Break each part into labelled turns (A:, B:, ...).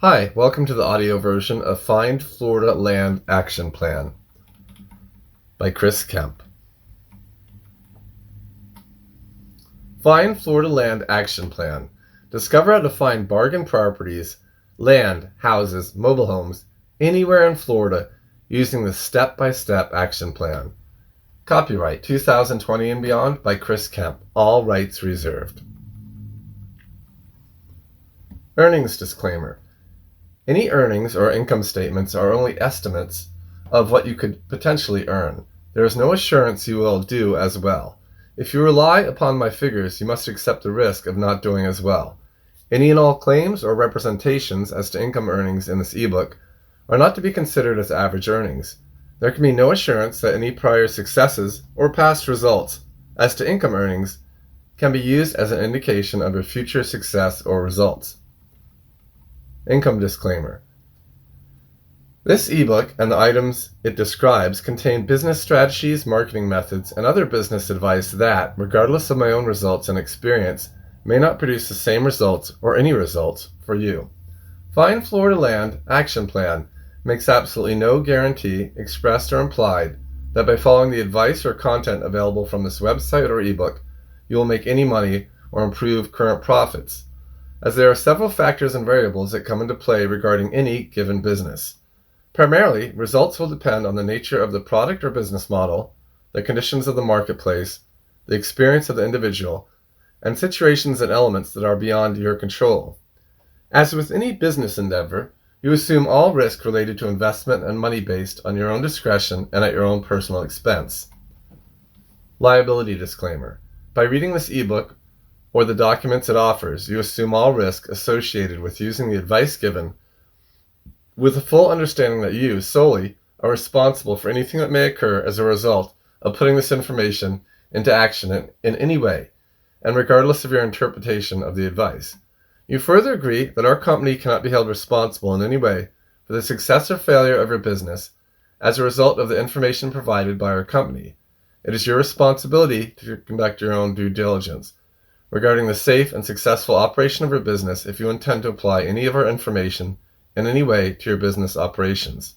A: Hi, welcome to the audio version of Find Florida Land Action Plan by Chris Kemp. Find Florida Land Action Plan. Discover how to find bargain properties, land, houses, mobile homes, anywhere in Florida using the step-by-step action plan. Copyright 2020 and beyond by Chris Kemp. All rights reserved. Earnings disclaimer. Any earnings or income statements are only estimates of what you could potentially earn. There is no assurance you will do as well. If you rely upon my figures, you must accept the risk of not doing as well. Any and all claims or representations as to income earnings in this ebook are not to be considered as average earnings. There can be no assurance that any prior successes or past results as to income earnings can be used as an indication of your future success or results. Income disclaimer. This ebook and the items it describes contain business strategies, marketing methods, and other business advice that, regardless of my own results and experience, may not produce the same results or any results for you. Find Florida Land Action Plan makes absolutely no guarantee, expressed or implied, that by following the advice or content available from this website or ebook, you will make any money or improve current profits, as there are several factors and variables that come into play regarding any given business. Primarily, results will depend on the nature of the product or business model, the conditions of the marketplace, the experience of the individual, and situations and elements that are beyond your control. As with any business endeavor, you assume all risk related to investment and money based on your own discretion and at your own personal expense. Liability disclaimer. By reading this ebook or the documents it offers, you assume all risk associated with using the advice given, with a full understanding that you solely are responsible for anything that may occur as a result of putting this information into action in any way, and regardless of your interpretation of the advice. You further agree that our company cannot be held responsible in any way for the success or failure of your business as a result of the information provided by our company. It is your responsibility to conduct your own due diligence regarding the safe and successful operation of your business if you intend to apply any of our information in any way to your business operations.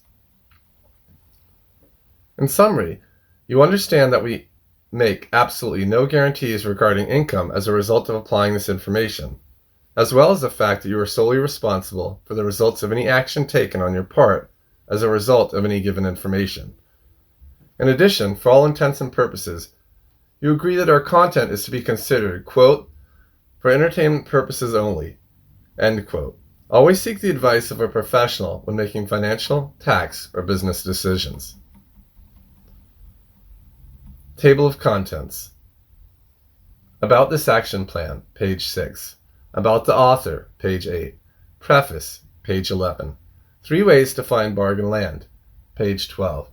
A: In summary, you understand that we make absolutely no guarantees regarding income as a result of applying this information, as well as the fact that you are solely responsible for the results of any action taken on your part as a result of any given information. In addition, for all intents and purposes, you agree that our content is to be considered, quote, for entertainment purposes only, end quote. Always seek the advice of a professional when making financial, tax, or business decisions. Table of Contents. About this action plan, page 6. About the author, page 8. Preface, page 11. 3 ways to find bargain land, page 12.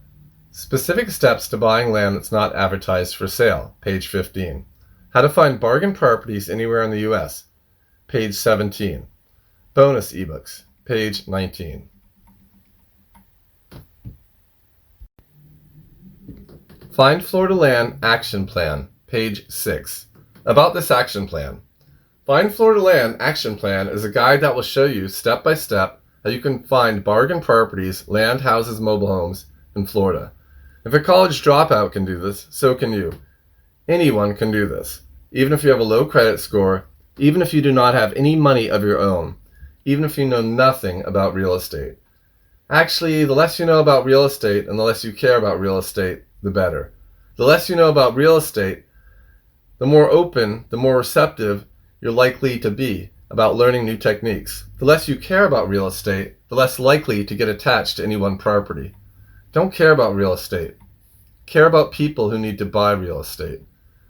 A: Specific steps to buying land that's not advertised for sale, page 15. How to find bargain properties anywhere in the U.S., page 17. Bonus ebooks, page 19. Find Florida Land Action Plan, page 6. About this action plan. Find Florida Land Action Plan is a guide that will show you step by step how you can find bargain properties, land, houses, mobile homes in Florida. If a college dropout can do this, so can you. Anyone can do this, even if you have a low credit score, even if you do not have any money of your own, even if you know nothing about real estate. Actually, the less you know about real estate and the less you care about real estate, the better. The less you know about real estate, the more open, the more receptive you're likely to be about learning new techniques. The less you care about real estate, the less likely to get attached to any one property. Don't care about real estate. Care about people who need to buy real estate.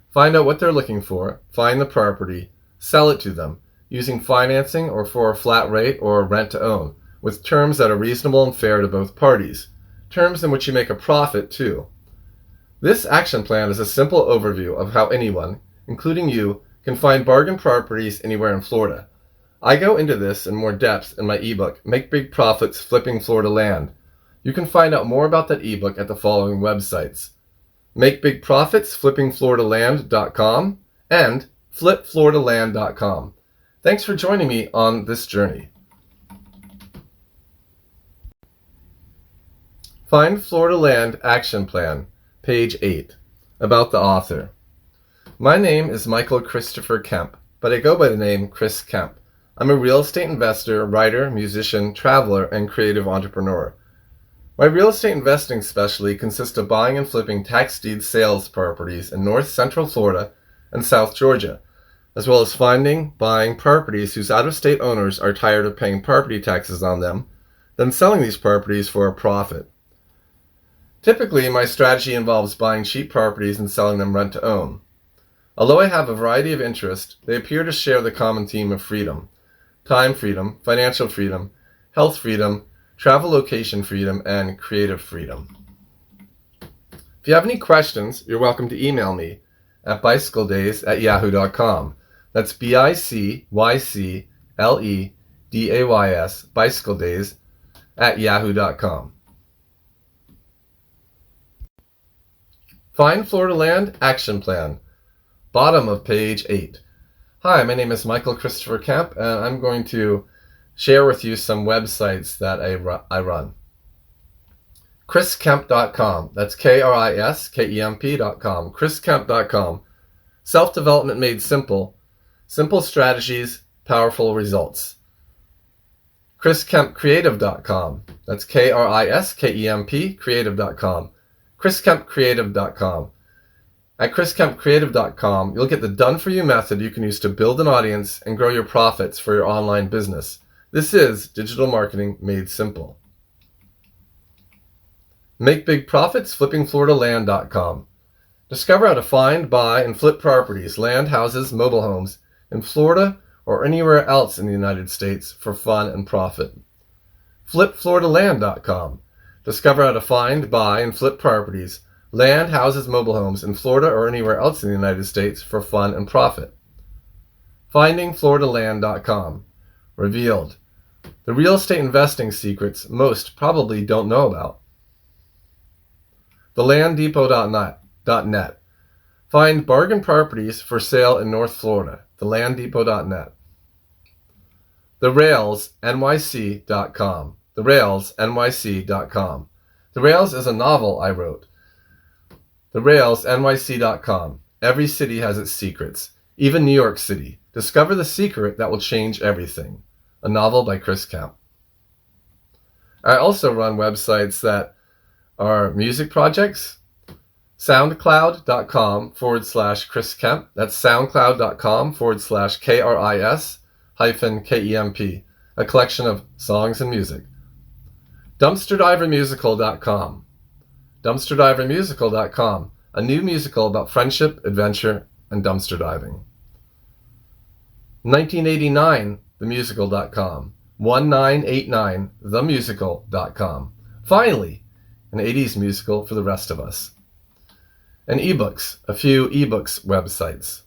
A: Find out what they're looking for, find the property, sell it to them, using financing or for a flat rate or a rent to own, with terms that are reasonable and fair to both parties. Terms in which you make a profit too. This action plan is a simple overview of how anyone, including you, can find bargain properties anywhere in Florida. I go into this in more depth in my ebook, Make Big Profits Flipping Florida Land. You can find out more about that ebook at the following websites: Make Big Profits FlippingFloridaLand.com and FlipFloridaLand.com. Thanks for joining me on this journey. Find Florida Land Action Plan, page 8. About the author. My name is Michael Christopher Kemp, but I go by the name Chris Kemp. I'm a real estate investor, writer, musician, traveler, and creative entrepreneur. My real estate investing specialty consists of buying and flipping tax deed sales properties in North Central Florida and South Georgia, as well as finding, buying properties whose out-of-state owners are tired of paying property taxes on them, then selling these properties for a profit. Typically, my strategy involves buying cheap properties and selling them rent-to-own. Although I have a variety of interests, they appear to share the common theme of freedom: time freedom, financial freedom, health freedom, travel location freedom, and creative freedom. If you have any questions, you're welcome to email me at bicycledays@yahoo.com. That's BICYCLEDAYS, bicycledays@yahoo.com. Find Florida Land Action Plan, bottom of page 8. Hi, my name is Michael Christopher Kemp, and I'm going to share with you some websites that I run. chriskemp.com, that's KRISKEMP.com, chriskemp.com. Self-development made simple. Simple strategies, powerful results. chriskempcreative.com, that's KRISKEMP, creative.com. chriskempcreative.com. At chriskempcreative.com, you'll get the done-for-you method you can use to build an audience and grow your profits for your online business. This is digital marketing made simple. Make big profits, flippingfloridaland.com. Discover how to find, buy, and flip properties, land, houses, mobile homes in Florida or anywhere else in the United States for fun and profit. Flipfloridaland.com. Discover how to find, buy, and flip properties, land, houses, mobile homes in Florida or anywhere else in the United States for fun and profit. Findingfloridaland.com. Revealed: the real estate investing secrets most probably don't know about. TheLandDepot.net. Find bargain properties for sale in North Florida. TheLandDepot.net. TheRailsNYC.com. TheRailsNYC.com. The Rails is a novel I wrote. TheRailsNYC.com. Every city has its secrets, even New York City. Discover the secret that will change everything. A novel by Chris Kemp. I also run websites that are music projects. SoundCloud.com/Chris Kemp. That's SoundCloud.com/KRIS-KEMP. A collection of songs and music. DumpsterDiverMusical.com. DumpsterDiverMusical.com. A new musical about friendship, adventure, and dumpster diving. 1989themusical.com. 1989themusical.com. Finally, an 80s musical for the rest of us. And ebooks, a few ebooks websites.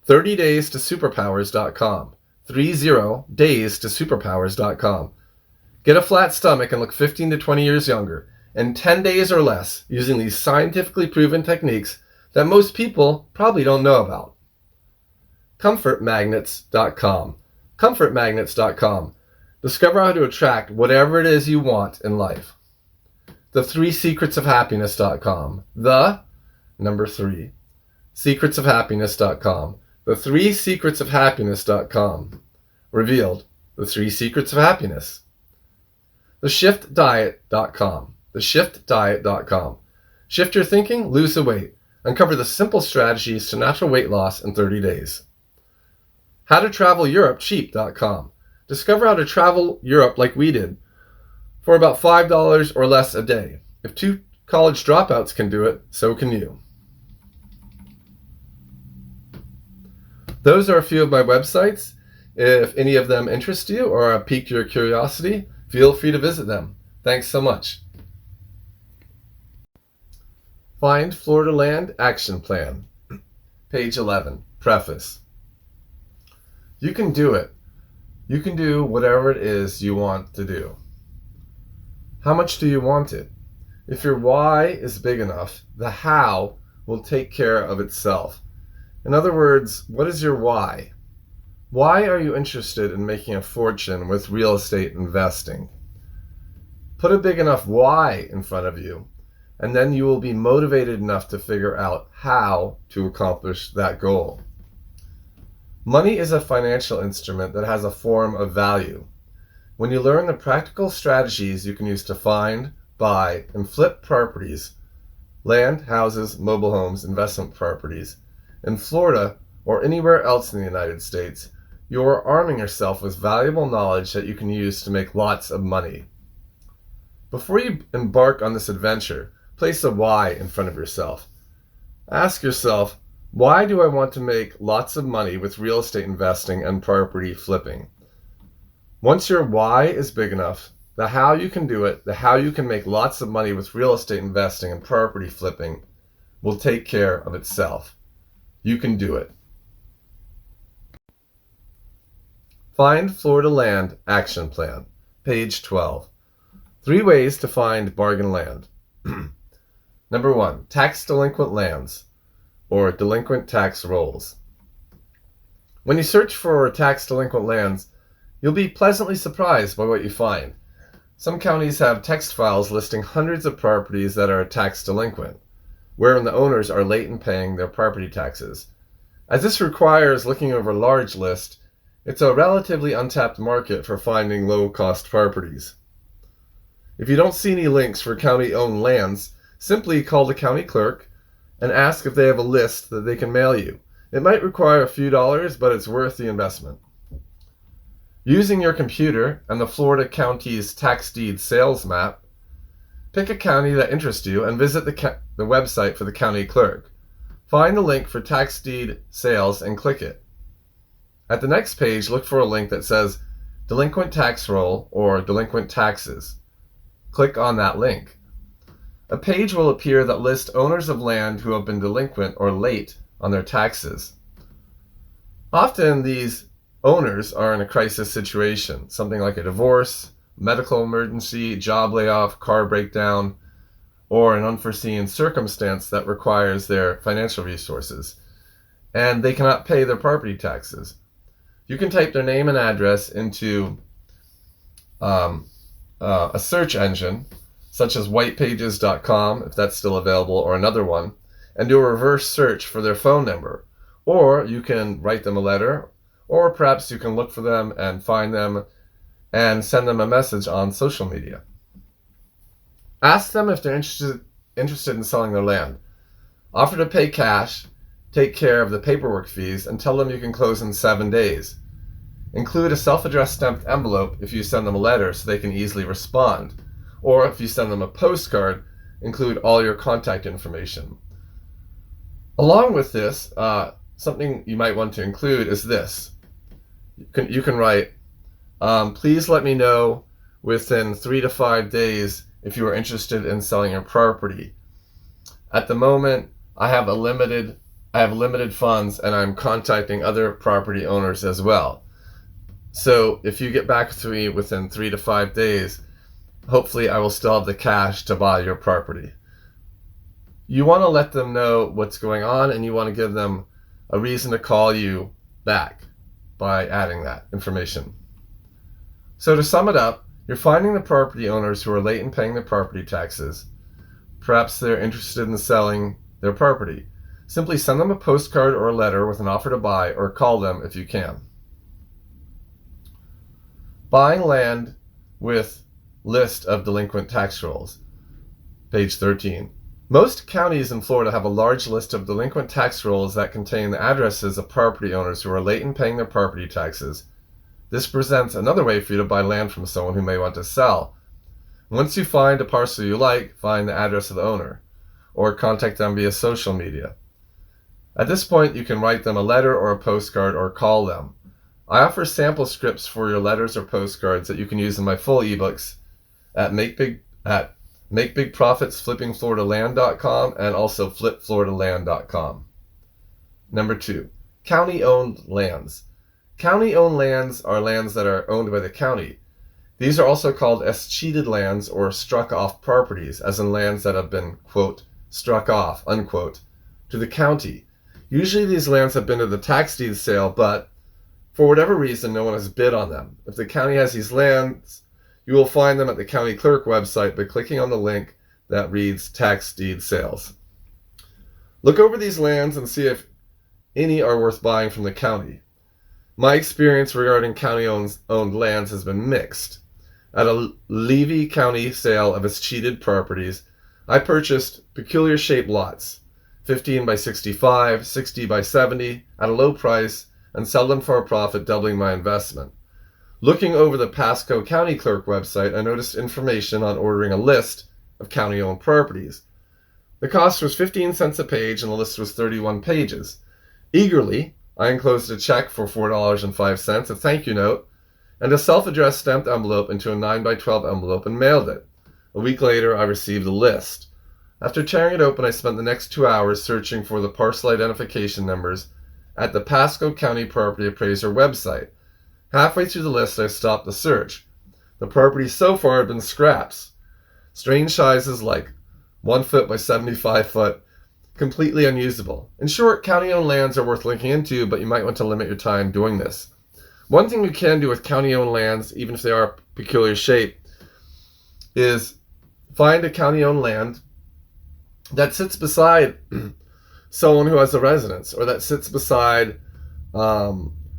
A: 30daystosuperpowers.com. 30daystosuperpowers.com. Get a flat stomach and look 15 to 20 years younger in 10 days or less using these scientifically proven techniques that most people probably don't know about. Comfortmagnets.com. Comfortmagnets.com. Discover how to attract whatever it is you want in life. The3secretsofhappiness.com. The number 3. Secretsofhappiness.com. The3secretsofhappiness.com. Revealed: the 3 secrets of happiness. TheShiftDiet.com. TheShiftDiet.com. Shift your thinking, lose the weight. Uncover the simple strategies to natural weight loss in 30 days. HowToTravelEuropeCheap.com. Discover how to travel Europe like we did for about $5 or less a day. If 2 college dropouts can do it, so can you. Those are a few of my websites. If any of them interest you or pique your curiosity, feel free to visit them. Thanks so much. Find Florida Land Action Plan. Page 11. Preface. You can do it. You can do whatever it is you want to do. How much do you want it? If your why is big enough, the how will take care of itself. In other words, what is your why? Why are you interested in making a fortune with real estate investing? Put a big enough why in front of you, and then you will be motivated enough to figure out how to accomplish that goal. Money is a financial instrument that has a form of value. When you learn the practical strategies you can use to find, buy, and flip properties, land, houses, mobile homes, investment properties, in Florida or anywhere else in the United States, you are arming yourself with valuable knowledge that you can use to make lots of money. Before you embark on this adventure, place a why in front of yourself. Ask yourself, why do I want to make lots of money with real estate investing and property flipping? Once your why is big enough, the how you can do it, the how you can make lots of money with real estate investing and property flipping will take care of itself. You can do it. Find Florida Land Action Plan, page 12. 3 ways to find bargain land. Number 1, tax delinquent lands, or delinquent tax rolls. When you search for tax delinquent lands, you'll be pleasantly surprised by what you find. Some counties have text files listing hundreds of properties that are tax delinquent, wherein the owners are late in paying their property taxes. As this requires looking over a large list, it's a relatively untapped market for finding low-cost properties. If you don't see any links for county-owned lands, simply call the county clerk and ask if they have a list that they can mail you. It might require a few dollars, but it's worth the investment. Using your computer and the Florida County's tax deed sales map, pick a county that interests you and visit the website for the county clerk. Find the link for tax deed sales and click it. At the next page, look for a link that says Delinquent Tax Roll or Delinquent Taxes. Click on that link. A page will appear that lists owners of land who have been delinquent or late on their taxes. Often these owners are in a crisis situation, something like a divorce, medical emergency, job layoff, car breakdown, or an unforeseen circumstance that requires their financial resources, and they cannot pay their property taxes. You can type their name and address into a search engine, such as whitepages.com, if that's still available, or another one, and do a reverse search for their phone number. Or you can write them a letter, or perhaps you can look for them and find them and send them a message on social media. Ask them if they're interested in selling their land. Offer to pay cash, take care of the paperwork fees, and tell them you can close in 7 days. Include a self-addressed stamped envelope if you send them a letter so they can easily respond. Or if you send them a postcard, include all your contact information. Along with this, something you might want to include is this. You can write, please let me know within 3 to 5 days if you are interested in selling your property. At the moment, I have limited funds and I'm contacting other property owners as well. So if you get back to me within 3 to 5 days, hopefully I will still have the cash to buy your property. You want to let them know what's going on, and you want to give them a reason to call you back by adding that information. So to sum it up, you're finding the property owners who are late in paying their property taxes. Perhaps they're interested in selling their property. Simply send them a postcard or a letter with an offer to buy, or call them if you can. Buying land with list of delinquent tax rolls, page 13. Most counties in Florida have a large list of delinquent tax rolls that contain the addresses of property owners who are late in paying their property taxes. This presents another way for you to buy land from someone who may want to sell. Once you find a parcel you like, find the address of the owner, or contact them via social media. At this point, you can write them a letter or a postcard, or call them. I offer sample scripts for your letters or postcards that you can use in my full ebooks at MakeBigProfitsFlippingFloridaLand.com and also FlipFloridaLand.com. Number 2, county-owned lands. County-owned lands are lands that are owned by the county. These are also called escheated lands or struck-off properties, as in lands that have been, quote, struck off, unquote, to the county. Usually these lands have been to the tax deed sale, but for whatever reason, no one has bid on them. If the county has these lands, You will find them at the county clerk website by clicking on the link that reads tax deed sales. Look over these lands and see if any are worth buying from the county. My experience regarding county-owned lands has been mixed. At a Levy County sale of its cheated properties, I purchased peculiar-shaped lots, 15 by 65, 60 by 70, at a low price, and sell them for a profit, doubling my investment. Looking over the Pasco County Clerk website, I noticed information on ordering a list of county-owned properties. The cost was 15 cents a page, and the list was 31 pages. Eagerly, I enclosed a check for $4.05, a thank you note, and a self-addressed stamped envelope into a 9 by 12 envelope and mailed it. A week later, I received the list. After tearing it open, I spent the next 2 hours searching for the parcel identification numbers at the Pasco County Property Appraiser website. Halfway through the list, I stopped the search. The property so far had been scraps. Strange sizes like 1 foot by 75 foot, completely unusable. In short, county-owned lands are worth looking into, but you might want to limit your time doing this. One thing you can do with county-owned lands, even if they are peculiar shape, is find a county-owned land that sits beside someone who has a residence, or that sits beside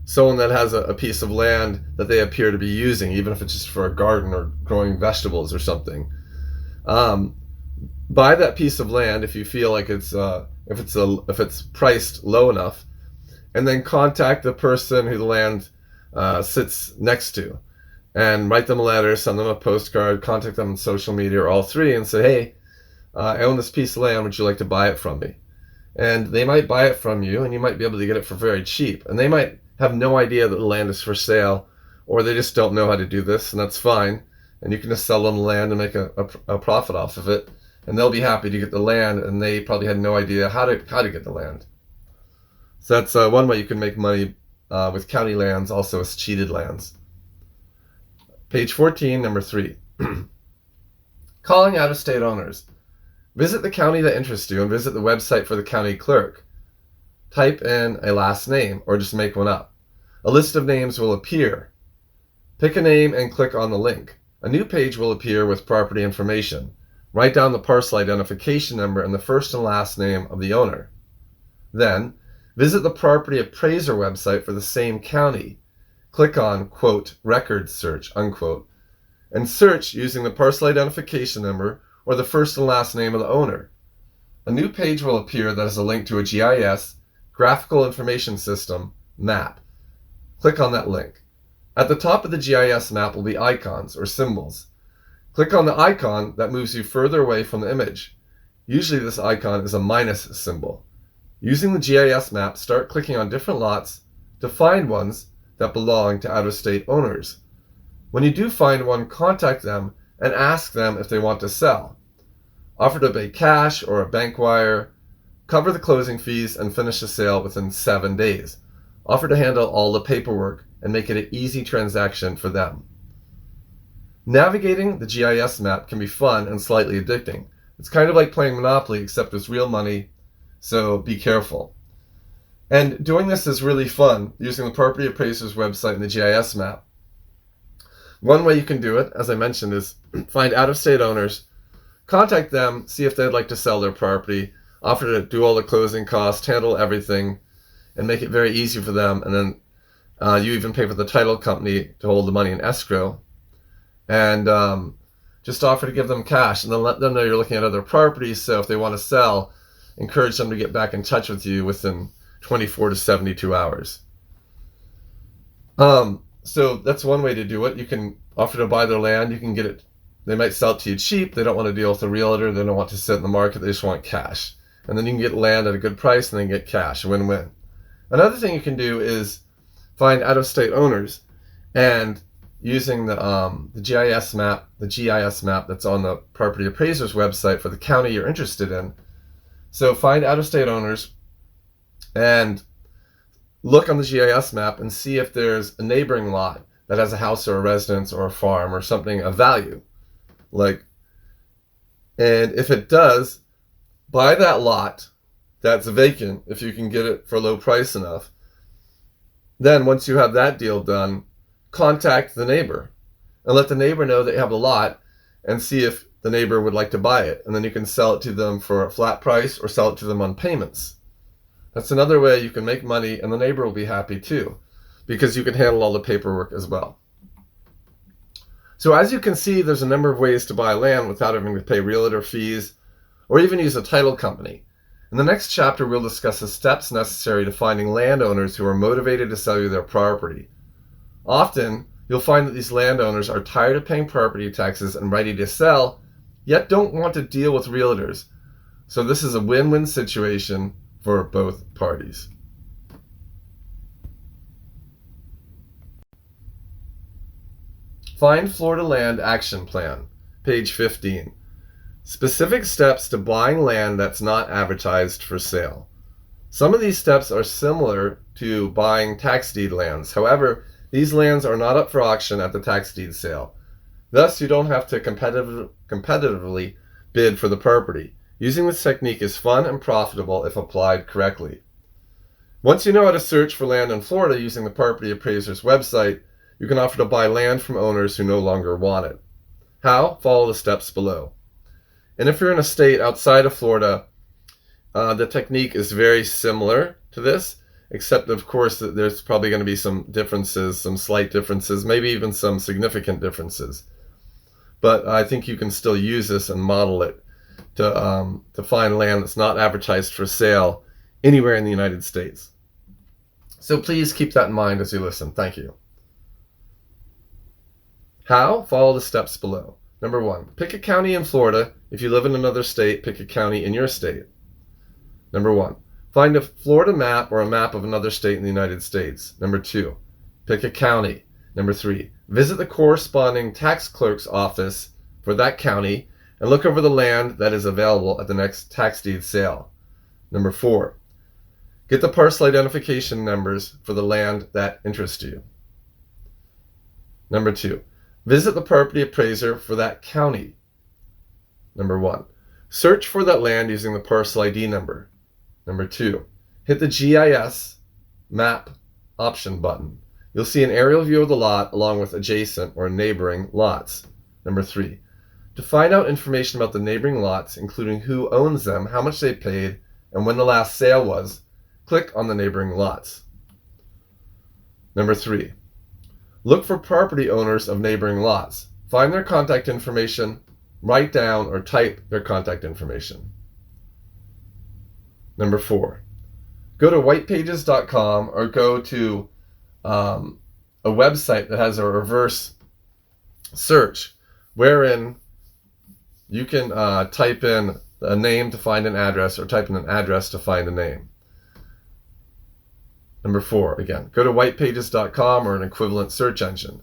A: someone that has a piece of land that they appear to be using, even if it's just for a garden or growing vegetables or something. Buy that piece of land if you feel like it's if it's priced low enough, and then contact the person who the land sits next to, and write them a letter, send them a postcard, contact them on social media or all three, and say, hey, I own this piece of land, would you like to buy it from me? And they might buy it from you, and you might be able to get it for very cheap. And they might have no idea that the land is for sale, or they just don't know how to do this, and that's fine. And you can just sell them the land and make a profit off of it, and they'll be happy to get the land, and they probably had no idea how to get the land. So that's one way you can make money with county lands, also as cheated lands. Page 14, number 3. Calling out-of-state owners. Visit the county that interests you and visit the website for the county clerk. Type in a last name or just make one up. A list of names will appear. Pick a name and click on the link. A new page will appear with property information. Write down the parcel identification number and the first and last name of the owner. Then, visit the property appraiser website for the same county. Click on, quote, records search, unquote, and search using the parcel identification number or the first and last name of the owner. A new page will appear that has a link to a GIS, Graphical Information System, map. Click on that link. At the top of the GIS map will be icons or symbols. Click on the icon that moves you further away from the image. Usually this icon is a minus symbol. Using the GIS map, start clicking on different lots to find ones that belong to out-of-state owners. When you do find one, contact them and ask them if they want to sell. Offer to pay cash or a bank wire. Cover the closing fees and finish the sale within 7 days. Offer to handle all the paperwork and make it an easy transaction for them. Navigating the GIS map can be fun and slightly addicting. It's kind of like playing Monopoly, except with real money, so be careful. And doing this is really fun, using the property appraiser's website and the GIS map. One way you can do it, as I mentioned, is find out-of-state owners, contact them, see if they'd like to sell their property, offer to do all the closing costs, handle everything, and make it very easy for them. And then you even pay for the title company to hold the money in escrow. And just offer to give them cash, and then let them know you're looking at other properties. So if they want to sell, encourage them to get back in touch with you within 24 to 72 hours. So that's one way to do it. You can offer to buy their land. You can get it. They might sell it to you cheap. They don't want to deal with a realtor. They don't want to sit in the market. They just want cash. And then you can get land at a good price and then get cash. Win-win. Another thing you can do is find out-of-state owners, and using the GIS map that's on the property appraiser's website for the county you're interested in. So find out-of-state owners and look on the GIS map and see if there's a neighboring lot that has a house or a residence or a farm or something of value. And if it does, buy that lot that's vacant if you can get it for a low price enough. Then once you have that deal done, contact the neighbor and let the neighbor know that you have a lot and see if the neighbor would like to buy it. And then you can sell it to them for a flat price or sell it to them on payments. That's another way you can make money, and the neighbor will be happy too, because you can handle all the paperwork as well. So as you can see, there's a number of ways to buy land without having to pay realtor fees or even use a title company. In the next chapter, we'll discuss the steps necessary to finding landowners who are motivated to sell you their property. Often, you'll find that these landowners are tired of paying property taxes and ready to sell, yet don't want to deal with realtors. So this is a win-win situation for both parties. Find Florida Land Action Plan, page 15. Specific steps to buying land that's not advertised for sale. Some of these steps are similar to buying tax deed lands. However, these lands are not up for auction at the tax deed sale. Thus, you don't have to competitively bid for the property. Using this technique is fun and profitable if applied correctly. Once you know how to search for land in Florida using the Property Appraiser's website, you can offer to buy land from owners who no longer want it. How? Follow the steps below. And if you're in a state outside of Florida, the technique is very similar to this, except of course that there's probably going to be some differences, some slight differences, maybe even some significant differences. But I think you can still use this and model it to find land that's not advertised for sale anywhere in the United States. So please keep that in mind as you listen. Thank you. How? Follow the steps below. Number 1, pick a county in Florida. If you live in another state, pick a county in your state. Number 1, find a Florida map or a map of another state in the United States. Number 2, pick a county. Number 3, visit the corresponding tax clerk's office for that county and look over the land that is available at the next tax deed sale. Number 4, get the parcel identification numbers for the land that interests you. Number 2, visit the property appraiser for that county. Number 1, search for that land using the parcel ID number. Number 2, hit the GIS map option button. You'll see an aerial view of the lot along with adjacent or neighboring lots. Number 3, to find out information about the neighboring lots, including who owns them, how much they paid, and when the last sale was, click on the neighboring lots. Number 3, look for property owners of neighboring lots. Find their contact information, write down or type their contact information. Number 4, go to whitepages.com or go to a website that has a reverse search wherein you can type in a name to find an address or type in an address to find a name. Number 4, again, go to whitepages.com or an equivalent search engine.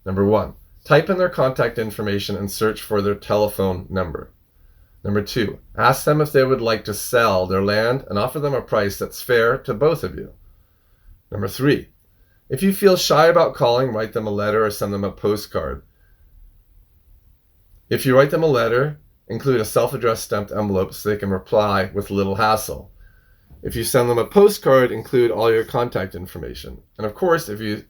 A: Number 1, type in their contact information and search for their telephone number. Number 2, ask them if they would like to sell their land and offer them a price that's fair to both of you. Number 3, if you feel shy about calling, write them a letter or send them a postcard. If you write them a letter, include a self-addressed stamped envelope so they can reply with little hassle. If you send them a postcard, include all your contact information. And of course, if you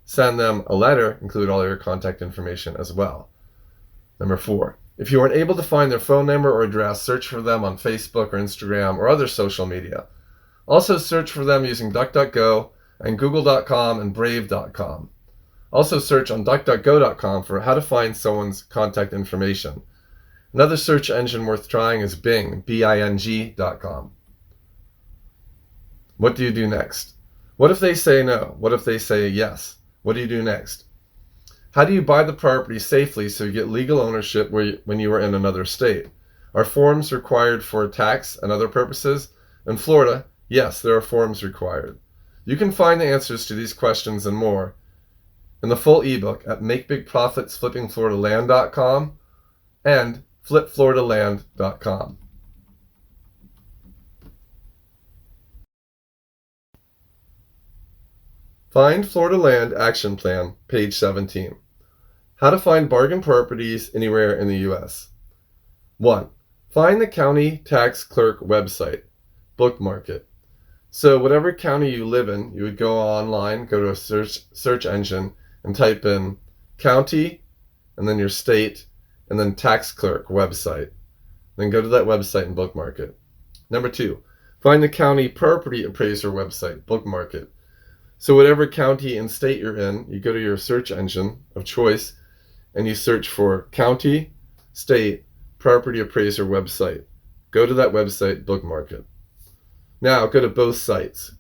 A: send them a letter, include all your contact information as well. Number 4, if you aren't able to find their phone number or address, search for them on Facebook or Instagram or other social media. Also search for them using DuckDuckGo and Google.com and Brave.com. Also search on DuckDuckGo.com for how to find someone's contact information. Another search engine worth trying is Bing, Bing.com. What do you do next? What if they say no? What if they say yes? What do you do next? How do you buy the property safely so you get legal ownership when you are in another state? Are forms required for tax and other purposes? In Florida, yes, there are forms required. You can find the answers to these questions and more in the full ebook at MakeBigProfitsFlippingFloridaLand.com and FlipFloridaLand.com. Find Florida Land Action Plan, page 17. How to find bargain properties anywhere in the U.S. 1. Find the county tax clerk website. Bookmark it. So whatever county you live in, you would go online, go to a search engine, and type in county and then your state, and then tax clerk website. Then go to that website and bookmark it. Number 2, find the county property appraiser website, bookmark it. So whatever county and state you're in, you go to your search engine of choice and you search for county, state, property appraiser website. Go to that website, bookmark it. Now go to both sites.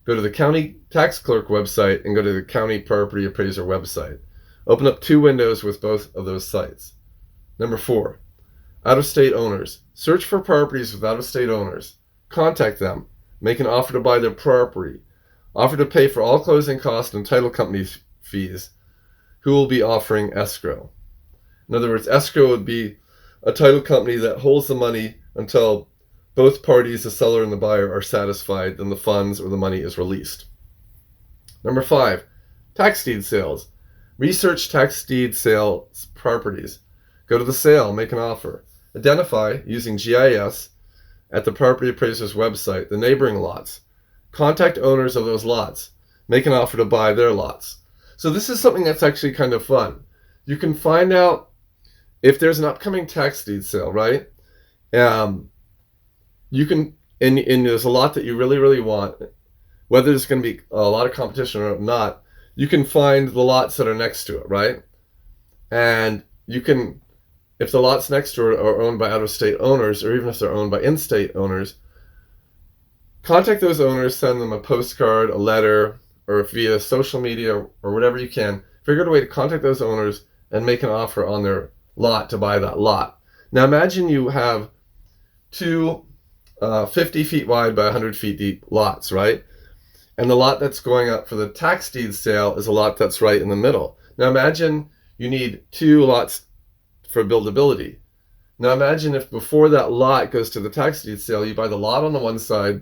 A: Go to the county tax clerk website and go to the county property appraiser website. Open up 2 windows with both of those sites. Number 4, out-of-state owners. Search for properties with out-of-state owners. Contact them. Make an offer to buy their property. Offer to pay for all closing costs and title company fees. Who will be offering escrow? In other words, escrow would be a title company that holds the money until both parties, the seller and the buyer, are satisfied, then the funds or the money is released. Number 5, tax deed sales. Research tax deed sales properties. Go to the sale, make an offer. Identify, using GIS, at the property appraiser's website, the neighboring lots. Contact owners of those lots. Make an offer to buy their lots. So this is something that's actually kind of fun. You can find out if there's an upcoming tax deed sale, right? You can, and there's a lot that you really, really want, whether there's going to be a lot of competition or not, you can find the lots that are next to it, right? And you can, if the lots next to it are owned by out-of-state owners, or even if they're owned by in-state owners, contact those owners, send them a postcard, a letter, or via social media or whatever you can. Figure out a way to contact those owners and make an offer on their lot to buy that lot. Now imagine you have 2 50 feet wide by 100 feet deep lots, right? And the lot that's going up for the tax deed sale is a lot that's right in the middle. Now imagine you need 2 lots for buildability. Now imagine if before that lot goes to the tax deed sale, you buy the lot on the one side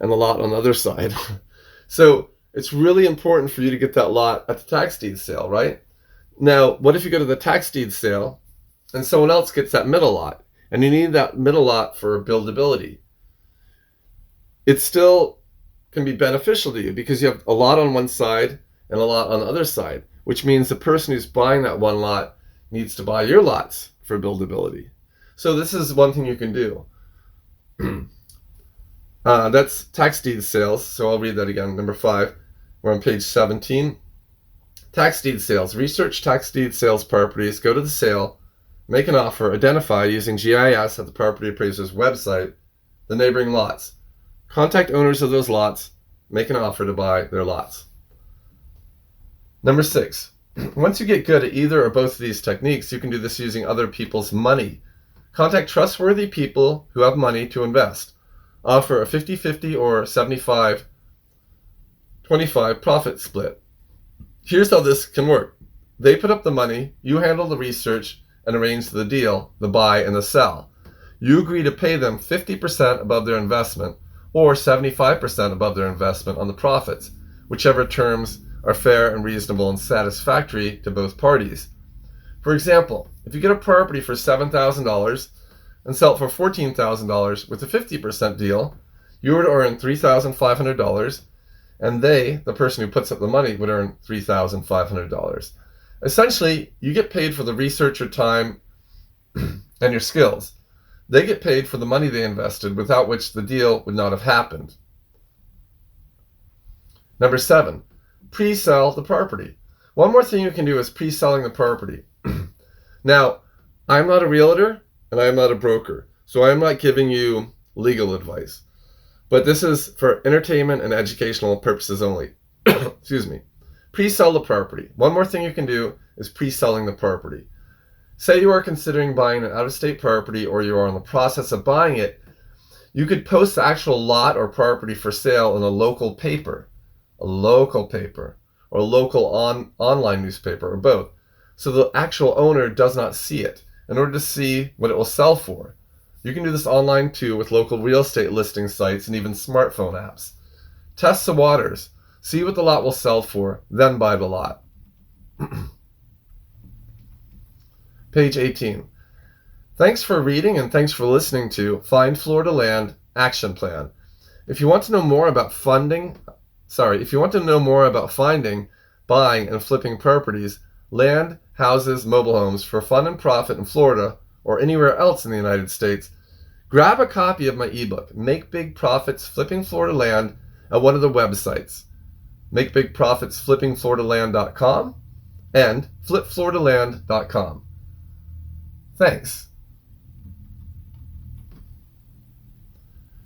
A: and the lot on the other side. So it's really important for you to get that lot at the tax deed sale, right? Now, what if you go to the tax deed sale and someone else gets that middle lot, and you need that middle lot for buildability? It still can be beneficial to you because you have a lot on one side and a lot on the other side, which means the person who's buying that one lot needs to buy your lots for buildability. So this is one thing you can do. That's tax deed sales. So I'll read that again. Number 5, we're on page 17. Tax deed sales. Research tax deed sales properties. Go to the sale. Make an offer. Identify, using GIS at the property appraiser's website, the neighboring lots. Contact owners of those lots. Make an offer to buy their lots. Number 6. Once you get good at either or both of these techniques, you can do this using other people's money. Contact trustworthy people who have money to invest. Offer a 50-50 or 75-25 profit split. Here's how this can work. They put up the money, you handle the research and arrange the deal, the buy and the sell. You agree to pay them 50% above their investment or 75% above their investment on the profits, whichever terms are fair and reasonable and satisfactory to both parties. For example, if you get a property for $7,000 and sell it for $14,000 with a 50% deal, you would earn $3,500, and they, the person who puts up the money, would earn $3,500. Essentially, you get paid for the research, your time, and your skills. They get paid for the money they invested, without which the deal would not have happened. Number 7, pre-sell the property. One more thing you can do is pre-selling the property. Now, I'm not a realtor and I'm not a broker, so I'm not giving you legal advice. But this is for entertainment and educational purposes only. Excuse me. Pre-sell the property. One more thing you can do is pre-selling the property. Say you are considering buying an out-of-state property, or you are in the process of buying it. You could post the actual lot or property for sale in a local paper, or a local online newspaper, or both, so the actual owner does not see it, in order to see what it will sell for. You can do this online too with local real estate listing sites and even smartphone apps. Test the waters. See what the lot will sell for, then buy the lot. Page 18. Thanks for reading and thanks for listening to Find Florida Land Action Plan. If you want to know more about finding, buying, and flipping properties, land, houses, mobile homes for fun and profit in Florida or anywhere else in the United States, grab a copy of my ebook, Make Big Profits Flipping Florida Land, at one of the websites, makebigprofitsflippingfloridaland.com and flipfloridaland.com. Thanks.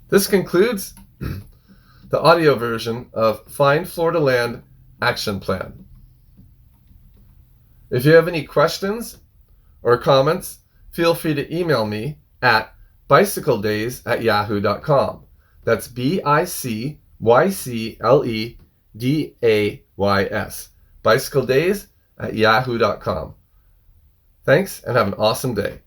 A: This concludes the audio version of Find Florida Land Action Plan. If you have any questions or comments, feel free to email me at bicycledays@yahoo.com. That's BICYCLEDAYS. bicycledays@yahoo.com. Thanks and have an awesome day.